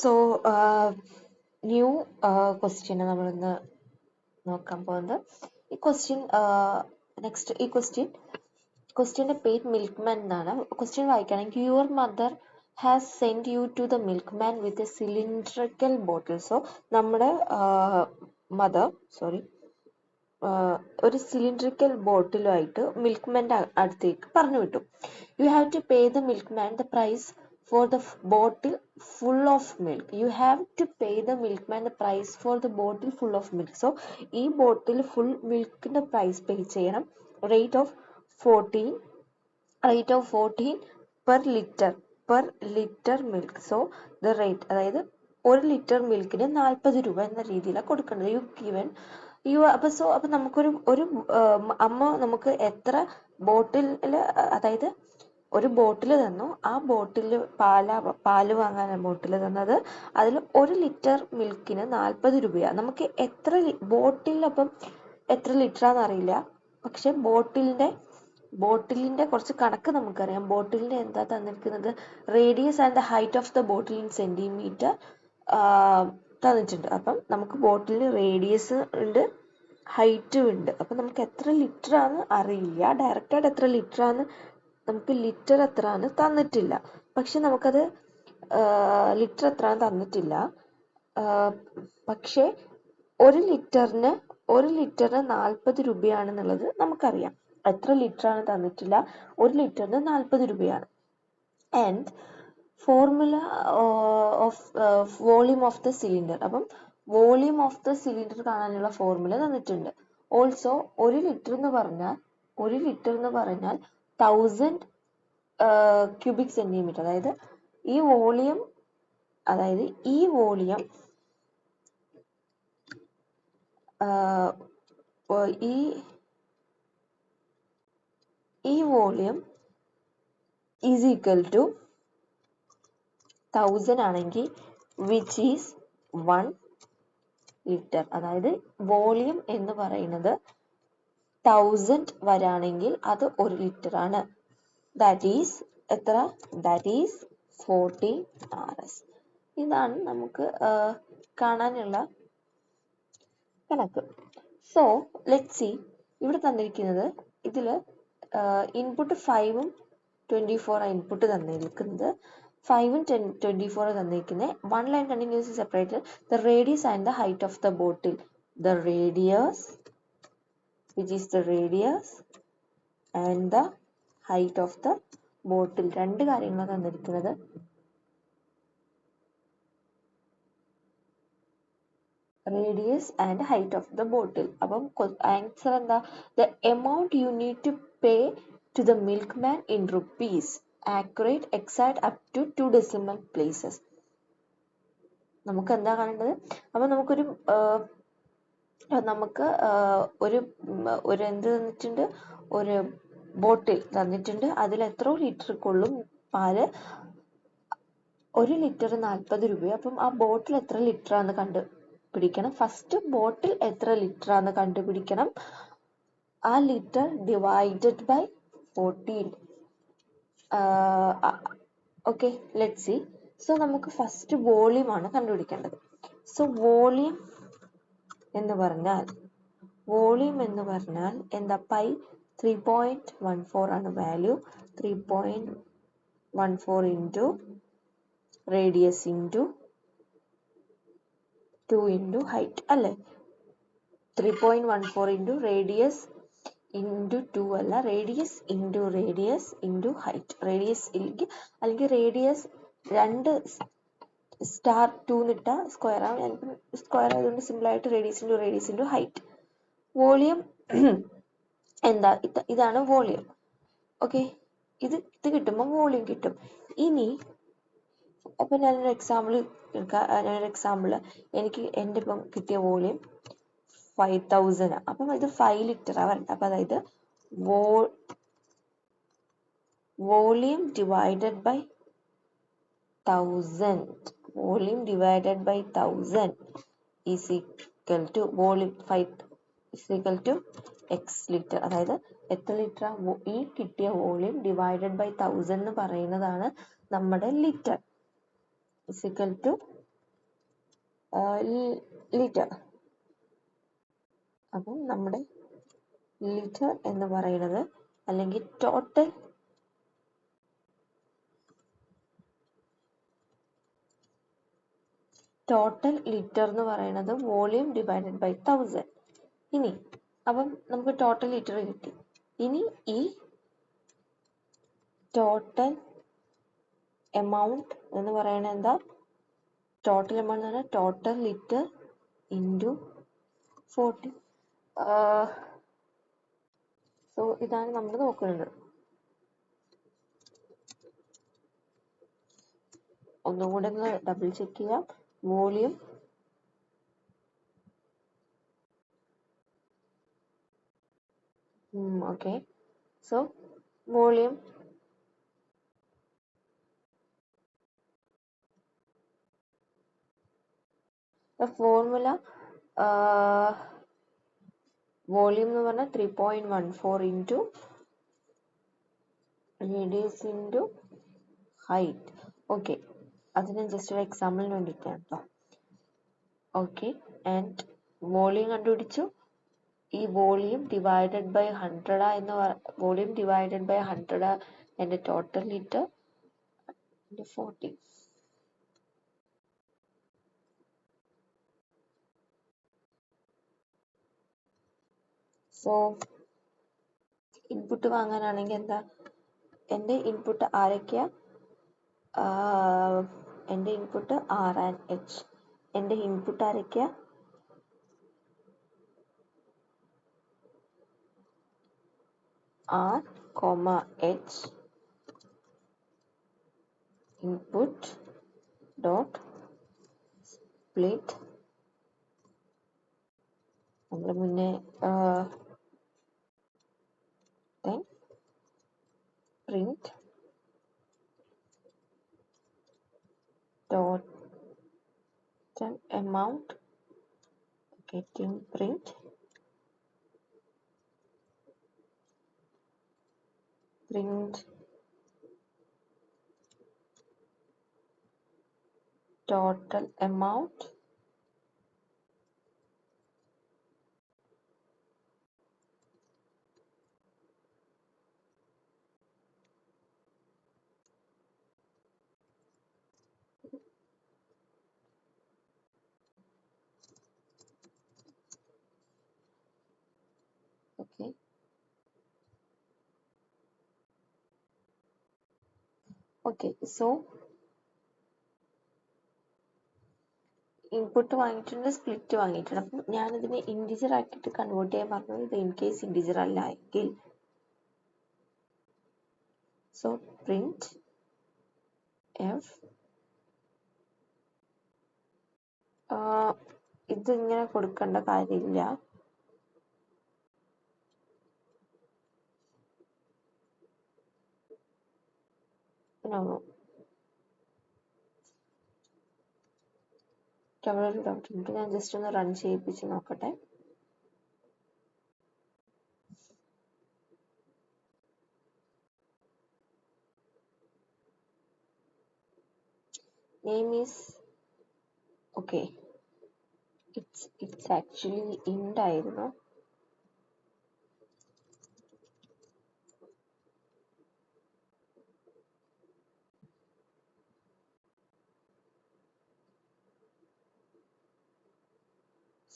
So new question നമ്മളിന്ന് നോക്കാൻ പോകുന്നത്. ഈ ക്വസ്റ്റ്യൻ നെക്സ്റ്റ് ഈ ക്വസ്റ്റ്യൻ്റെ പേര് മിൽക്ക്മാൻ എന്നാണ്. ക്വസ്റ്റ്യൻ വായിക്കുകയാണെങ്കിൽ your mother has send you to the milkman with a cylindrical bottle. So നമ്മുടെ ഒരു സിലിണ്ടറിക്കൽ ബോട്ടിലുമായിട്ട് മിൽക്ക്മാൻ്റെ അടുത്തേക്ക് പറഞ്ഞു വിട്ടു. You have to pay the milkman the price for the bottle full of milk. You have to pay the milkman the price for the bottle full of milk. So ഈ ബോട്ടിൽ full മിൽക്കിന്റെ price പേ ചെയ്യണം. Rate of 14 per liter milk. So the rate, അതായത് 1 litre മിൽക്കിന് 40 രൂപ എന്ന രീതിയിലാണ് കൊടുക്കേണ്ടത്. അപ്പൊ നമുക്കൊരു അമ്മ നമുക്ക് എത്ര ബോട്ടിൽ, അതായത് ഒരു ബോട്ടിൽ തന്നു. ആ ബോട്ടിൽ പാല് വാങ്ങാനാണ് ബോട്ടിൽ തന്നത്. അതിൽ 1 ലിറ്റർ മിൽക്കിന് 40 രൂപയാണ്. നമുക്ക് എത്ര ബോട്ടിൽ, അപ്പം എത്ര ലിറ്ററാന്ന് അറിയില്ല, പക്ഷെ ബോട്ടിലിന്റെ കുറച്ച് കണക്ക് നമുക്കറിയാം. ബോട്ടിലിന്റെ എന്താ തന്നിരിക്കുന്നത്, radius and the height of the bottle in centimetre തന്നിട്ടുണ്ട്. അപ്പം നമുക്ക് ബോട്ടിലിന് റേഡിയസ് ഉണ്ട്, ഹൈറ്റും ഉണ്ട്. അപ്പം നമുക്ക് എത്ര ലിറ്റർ ആണെന്ന് അറിയില്ല. ഡയറക്റ്റായിട്ട് എത്ര ലിറ്റർ ആണ്, നമുക്ക് ലിറ്റർ എത്രയാണ് തന്നിട്ടില്ല. പക്ഷെ നമുക്കത് ലിറ്റർ എത്രയാണ് തന്നിട്ടില്ല. പക്ഷെ 1 ലിറ്ററിന് 40 രൂപയാണെന്നുള്ളത് നമുക്കറിയാം. എത്ര ലിറ്റർ ആണ് തന്നിട്ടില്ല, 1 ലിറ്ററിന് 40 രൂപയാണ്. And formula of volume of the cylinder. അപ്പം വോളിയം ഓഫ് ദ സിലിണ്ടർ കാണാനുള്ള ഫോർമുല തന്നിട്ടുണ്ട്. ഓൾസോ 1 ലിറ്റർ എന്ന് പറഞ്ഞാൽ 1000 ക്യൂബിക് സെന്റിമീറ്റർ. അതായത് ഈ വോളിയം ഈസ് ഈക്വൽ ടു 1000 ആണെങ്കിൽ വിച്ച് ഈസ് 1 ലിറ്റർ. അതായത് വോളിയം എന്ന് പറയുന്നത് 1000 വരാണെങ്കിൽ അത് 1 ലിറ്റർ ആണ്. That is 40 RS. ഇതാണ് നമുക്ക് കാണാനുള്ള കണക്ക്. സോ ലെറ്റ് സി, ഇവിടെ തന്നിരിക്കുന്നത് ഇതിൽ ഇൻപുട്ട് 5ഉം 24 ഇൻപുട്ട് തന്നിരിക്കുന്നത്. 5ഉം 24 തന്നിരിക്കുന്നത്. 1 line continuous separate the radius and the height of the bottle. The radius, which is the radius, and the height of the bottle. രണ്ട് കാര്യങ്ങളാണ് തന്നിരിക്കുന്നത്. Radius and height of the bottle. അപ്പം answer എന്താ, the amount you need to pay to the milkman in rupees, accurate, exact, up to 2 decimal places. നമുക്ക് എന്താ കാണേണ്ടത്, അപ്പം നമുക്ക് എന്ത് തന്നിട്ടുണ്ട്, ഒരു ബോട്ടിൽ തന്നിട്ടുണ്ട്. അതിൽ എത്ര ലിറ്റർ കൊള്ളും പാല്, 1 ലിറ്റർ 40 രൂപ. അപ്പം ആ ബോട്ടിൽ എത്ര ലിറ്റർ ആണെന്ന് കണ്ടുപിടിക്കണം. ഫസ്റ്റ് ബോട്ടിൽ എത്ര ലിറ്റർ ആണെന്ന് കണ്ടുപിടിക്കണം. ആ litre divided by 14. Okay, let see. So നമുക്ക് ഫസ്റ്റ് വോളിയം ആണ് കണ്ടുപിടിക്കേണ്ടത്. സോ വോളിയം എന്ന് പറഞ്ഞാൽ എന്താ, പൈ 3.14 ആണ് value. 3.14 into radius into 2 into height അല്ലേ. 3.14 ഇൻറ്റു റേഡിയസ് ഇൻറ്റു 2 അല്ല, റേഡിയസ് ഇൻറ്റു ഹൈറ്റ്. റേഡിയസ് അല്ലെങ്കിൽ റേഡിയസ് 2 സ്റ്റാർ 2 നിട്ട സ്ക്വയർ ആണ്. ഞാനിപ്പം സ്ക്വയർ ആയതുകൊണ്ട് സിമ്പിൾ ആയിട്ട് റേഡിയസ് ഇൻറ്റു ഹൈറ്റ്. വോളിയം എന്താ, ഇതാണ് വോളിയം. ഓക്കെ, ഇത് കിട്ടുമ്പോൾ വോളിയം കിട്ടും. ഇനി അപ്പൊ ഞാനൊരു എക്സാമ്പിൾ എനിക്ക് എൻ്റെ ഇപ്പം കിട്ടിയ വോളിയം 5000. അപ്പം ഇത് 5 ലിറ്റർ വരട്ടെ. അപ്പൊ അതായത് volume divided by 1000 is equal to volume 5 is equal to x litre. അതായത് എത്ര ലിറ്റർ, ഈ കിട്ടിയ വോളിയം ഡിവൈഡഡ് ബൈ 1000 എന്ന് പറയുന്നതാണ് നമ്മുടെ litre. is equal to litre. അപ്പം നമ്മുടെ ലിറ്റർ എന്ന് പറയുന്നത് അല്ലെങ്കിൽ ടോട്ടൽ ലിറ്റർ എന്ന് പറയുന്നത് വോളിയം ഡിവൈഡഡ് ബൈ 1000. ഇനി അപ്പം നമുക്ക് ടോട്ടൽ ലിറ്റർ കിട്ടി. ഇനി ഈ ടോട്ടൽ എമൗണ്ട് എന്ന് പറയുന്നത് എന്താ? ടോട്ടൽ എമൗണ്ട് എന്ന് പറഞ്ഞാൽ ടോട്ടൽ ലിറ്റർ ഇൻറ്റു 40. സോ ഇതാണ് നമ്മൾ നോക്കുന്നത്. ഒന്നുകൂടെ ഒന്ന് ഡബിൾ ചെക്ക് ചെയ്യാം. Volume okay. So volume formula volume എന്ന് പറഞ്ഞാൽ 3.14 into radius into height. Okay, അത് ഞാൻ ജസ്റ്റ് ഒരു എക്സാമ്പിളിന് വേണ്ടിയിട്ടാണ് കേട്ടോ. ഓക്കെ, ആൻഡ് വോളിയം കണ്ടുപിടിച്ചു. ഈ വോളിയം ഡിവൈഡഡ് ബൈ 100 എന്ന് വോളിയം ഡിവൈഡഡ് ബൈ 100 എൻ്റെ ടോട്ടൽ ലിറ്റർ 40. സോ ഇൻപുട്ട് വാങ്ങാനാണെങ്കിൽ എന്താ? എൻ്റെ ഇൻപുട്ട് ആരൊക്കെയാ? എൻ്റെ ഇൻപുട്ട് R and H. എൻ്റെ ഇൻപുട്ട് ആരൊക്കെയാ? R, H input dot split. നമ്മൾ മുന്നേ then print total amount. Getting print total amount okay. Okay, so input വാങ്ങിയിട്ടുണ്ട്, സ്പ്ലിറ്റ് വാങ്ങിയിട്ടുണ്ട്. അപ്പം ഞാനിതിനെ ഇൻറ്റിജർ ആക്കിയിട്ട് കൺവേർട്ട് ചെയ്യാൻ പറഞ്ഞത്. ഇത് ഇൻ കേസ് ഇൻറ്റിജർ അല്ല എങ്കിൽ സോ പ്രിന്റ് എഫ്. ഇതിങ്ങനെ കൊടുക്കേണ്ട കാര്യമില്ല. അവിടെ ഒരു ഡൗട്ട് ഉണ്ട്, ഞാൻ ജസ്റ്റ് ഒന്ന് റൺ ചെയ്യിപ്പിച്ച് നോക്കട്ടെ. Name is okay. It's actually int ആയിരുന്നു.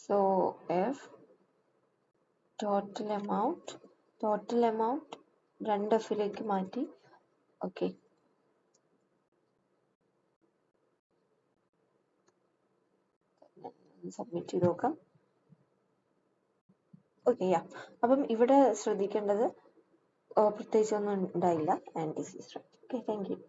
So F total amount 2Fലേക്ക് മാറ്റി. ഓക്കെ, സബ്മിറ്റ് ചെയ്ത് നോക്കാം. Okay, yeah. അപ്പം ഇവിടെ ശ്രദ്ധിക്കേണ്ടത് പ്രത്യേകിച്ചൊന്നും ഉണ്ടായില്ല. And this is right. Okay, thank U.